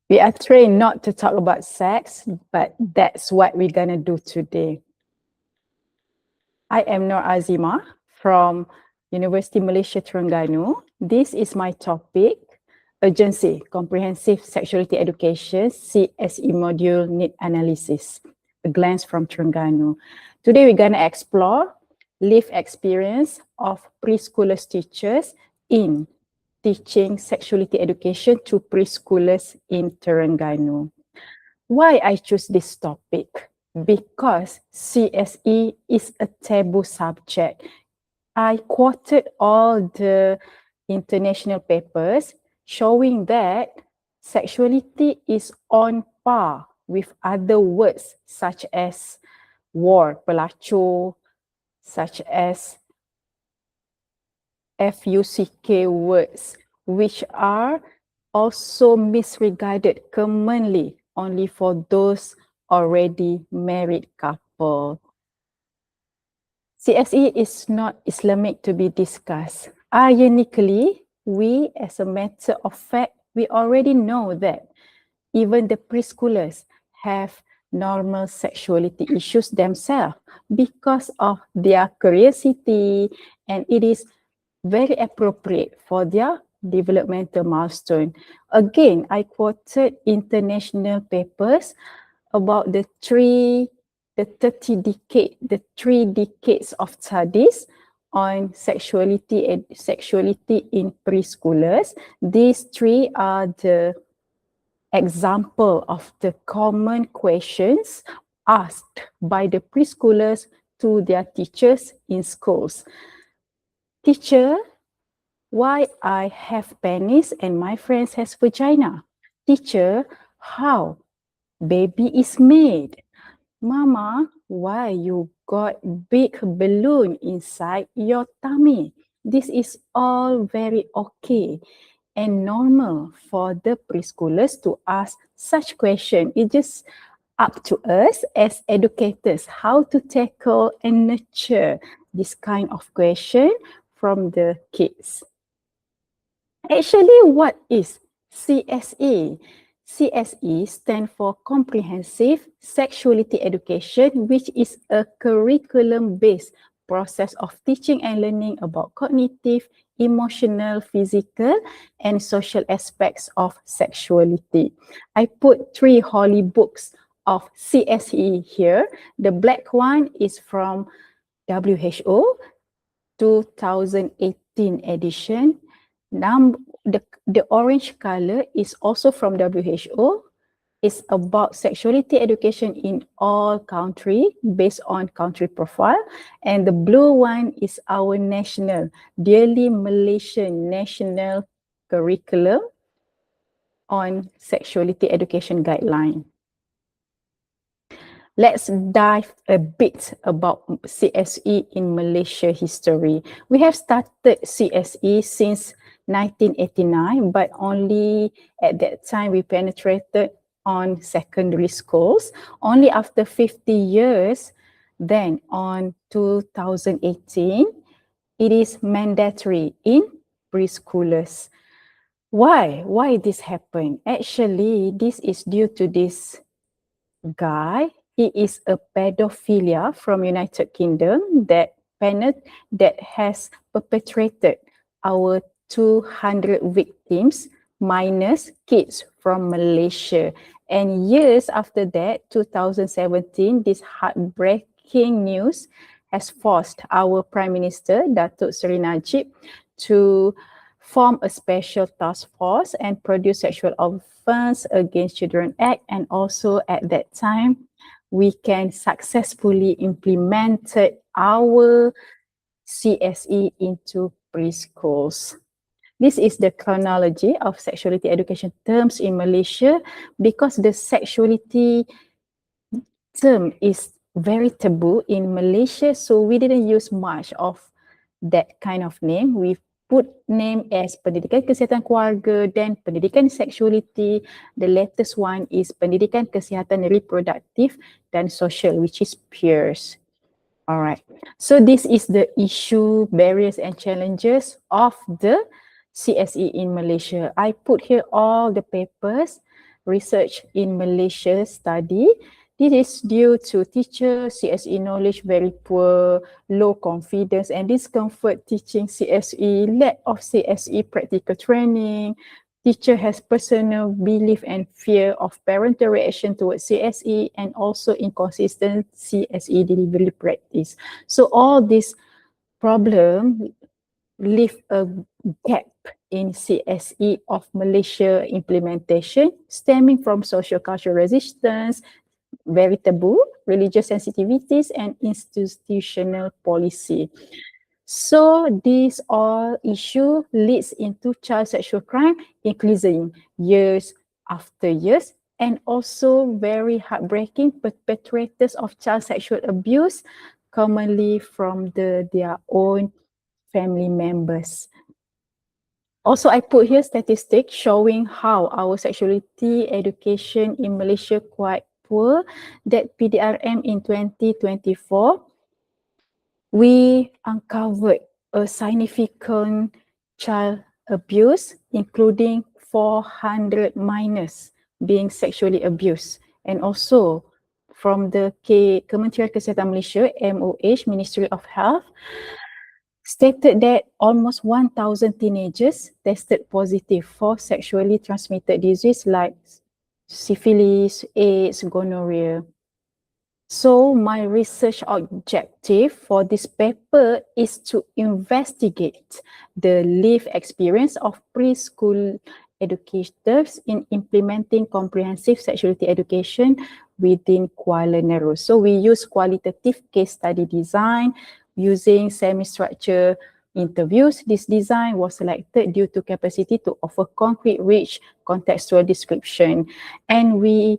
We are trained not to talk about sex, but that's what we're gonna do today. I am Nur Azima from University Malaysia Terengganu. This is my topic, Urgency, Comprehensive Sexuality Education, CSE Module Need Analysis, a glance from Terengganu. Today we're gonna explore lived experience of preschoolers teachers in teaching sexuality education to preschoolers in Terengganu. Why I choose this topic? Because CSE is a taboo subject. I quoted all the international papers showing that sexuality is on par with other words such as war, pelacur, such as FUCK words, which are also misregarded commonly only for those already married couple. CSE is not Islamic to be discussed. Ironically, we as a matter of fact, we already know that even the preschoolers have normal sexuality issues themselves because of their curiosity, and it is very appropriate for their developmental milestone. Again, I quoted international papers about the three decades of studies on sexuality in preschoolers. These three are the example of the common questions asked by the preschoolers to their teachers in schools. Teacher, why I have penis and my friends has vagina? Teacher, how baby is made? Mama, why you got big balloon inside your tummy? This is all very okay and normal for the preschoolers to ask such question. It's just up to us as educators how to tackle and nurture this kind of question from the kids. Actually, what is CSE? CSE stands for Comprehensive Sexuality Education, which is a curriculum-based process of teaching and learning about cognitive, emotional, physical, and social aspects of sexuality. I put 3 holy books of CSE here. The black one is from WHO 2018 edition. The orange color is also from WHO. It's about sexuality education in all country based on country profile. And the blue one is our national, dearly Malaysian national curriculum on sexuality education guideline. Let's dive a bit about CSE in Malaysia history. We have started CSE since 1989, but only at that time we penetrated on secondary schools. Only after 50 years, then on 2018, it is mandatory in preschoolers. Why? Why this happened? Actually, this is due to this guy. He is a pedophilia from United Kingdom that has perpetrated our 200 victims minus kids from Malaysia. And years after that, 2017, this heartbreaking news has forced our Prime Minister, Datuk Seri Najib, to form a special task force and produce Sexual Offence Against Children Act. And also at that time, we can successfully implement our CSE into preschools. This is the chronology of sexuality education terms in Malaysia, because the sexuality term is very taboo in Malaysia, so we didn't use much of that kind of name. We put name as Pendidikan Kesihatan Keluarga, then Pendidikan Sexuality. The latest one is Pendidikan Kesihatan Reproduktif dan Sosial, which is PEERS. All right. So this is the issue, barriers and challenges of the CSE in Malaysia. I put here all the papers research in Malaysia study. This is due to teacher CSE knowledge very poor, low confidence and discomfort teaching CSE, lack of CSE practical training. Teacher has personal belief and fear of parental reaction towards CSE and also inconsistent CSE delivery practice. So all these problems leave a gap in CSE of Malaysia implementation stemming from social cultural resistance, very taboo, religious sensitivities and institutional policy. So these all issue leads into child sexual crime increasing years after years and also very heartbreaking perpetrators of child sexual abuse commonly from their own family members. Also, I put here statistics showing how our sexuality education in Malaysia quite poor. That PDRM in 2024, we uncovered a significant child abuse, including 400 minors being sexually abused. And also from the Kementerian Kesihatan Malaysia, MOH, Ministry of Health, stated that almost 1,000 teenagers tested positive for sexually transmitted disease like syphilis, AIDS, gonorrhea. So my research objective for this paper is to investigate the lived experience of preschool educators in implementing comprehensive sexuality education within Kuala Nero. So we use qualitative case study design using semi-structured interviews. This design was selected due to capacity to offer concrete, rich, contextual description. And we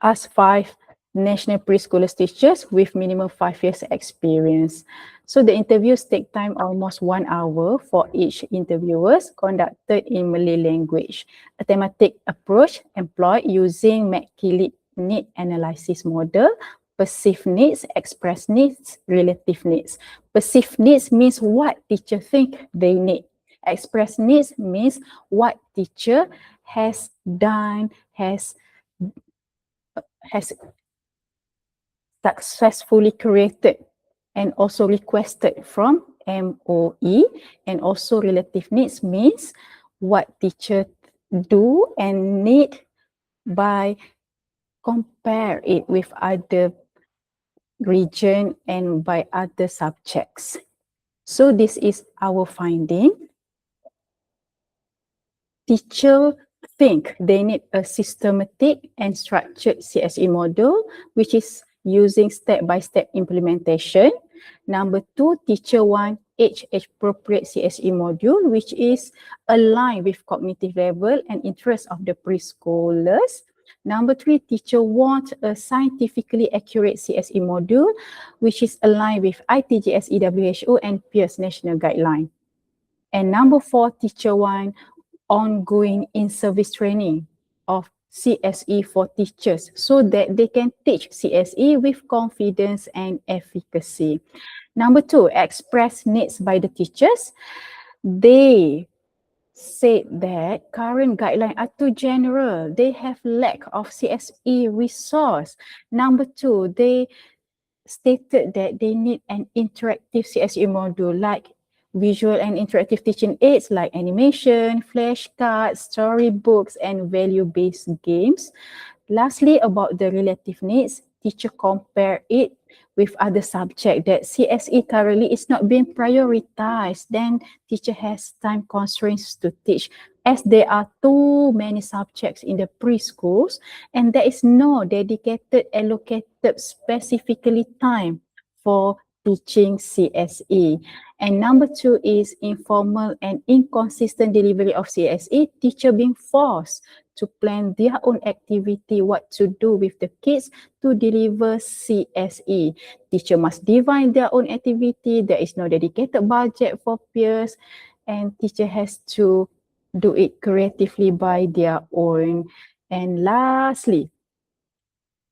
asked 5 national preschoolers teachers with minimum 5 years experience. So the interviews take time almost 1 hour for each interviewers conducted in Malay language. A thematic approach employed using McKillip need analysis model, perceived needs, expressed needs, relative needs. Perceived needs means what teacher think they need. Expressed needs means what teacher has done, has successfully created and also requested from MOE. And also relative needs means what teacher do and need by compare it with other region and by other subjects. So this is our finding. Teacher think they need a systematic and structured CSE model, which is using step-by-step implementation. Number 2, teacher want age-appropriate CSE module, which is aligned with cognitive level and interest of the preschoolers. Number 3, teacher want a scientifically accurate CSE module, which is aligned with ITGSE, WHO and peers national guideline. And number 4, teacher want ongoing in-service training of CSE for teachers so that they can teach CSE with confidence and efficacy. Number 2, express needs by the teachers. They said that current guidelines are too general. They have lack of CSE resource. Number 2, they stated that they need an interactive CSE module like visual and interactive teaching aids like animation, flashcards, storybooks, and value-based games. Lastly, about the relative needs, teacher compare it with other subjects that CSE currently is not being prioritized. Then teacher has time constraints to teach as there are too many subjects in the preschools and there is no dedicated allocated specifically time for teaching CSE. And number 2 is informal and inconsistent delivery of CSE, teacher being forced to plan their own activity, what to do with the kids to deliver CSE. Teacher must divide their own activity, there is no dedicated budget for peers, and teacher has to do it creatively by their own. And lastly,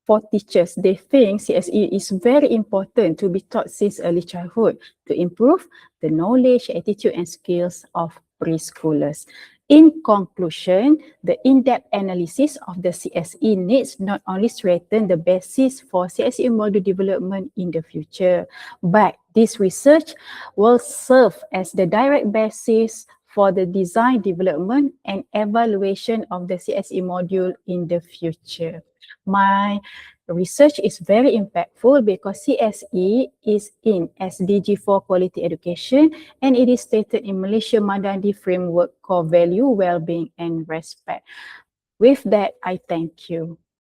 for teachers, they think CSE is very important to be taught since early childhood to improve the knowledge, attitude, and skills of preschoolers. In conclusion, the in-depth analysis of the CSE needs not only strengthen the basis for CSE module development in the future, but this research will serve as the direct basis for the design, development, and evaluation of the CSE module in the future. My research is very impactful because CSE is in SDG for quality education, and it is stated in Malaysia Madani framework core value, well-being and respect. With that, I thank you.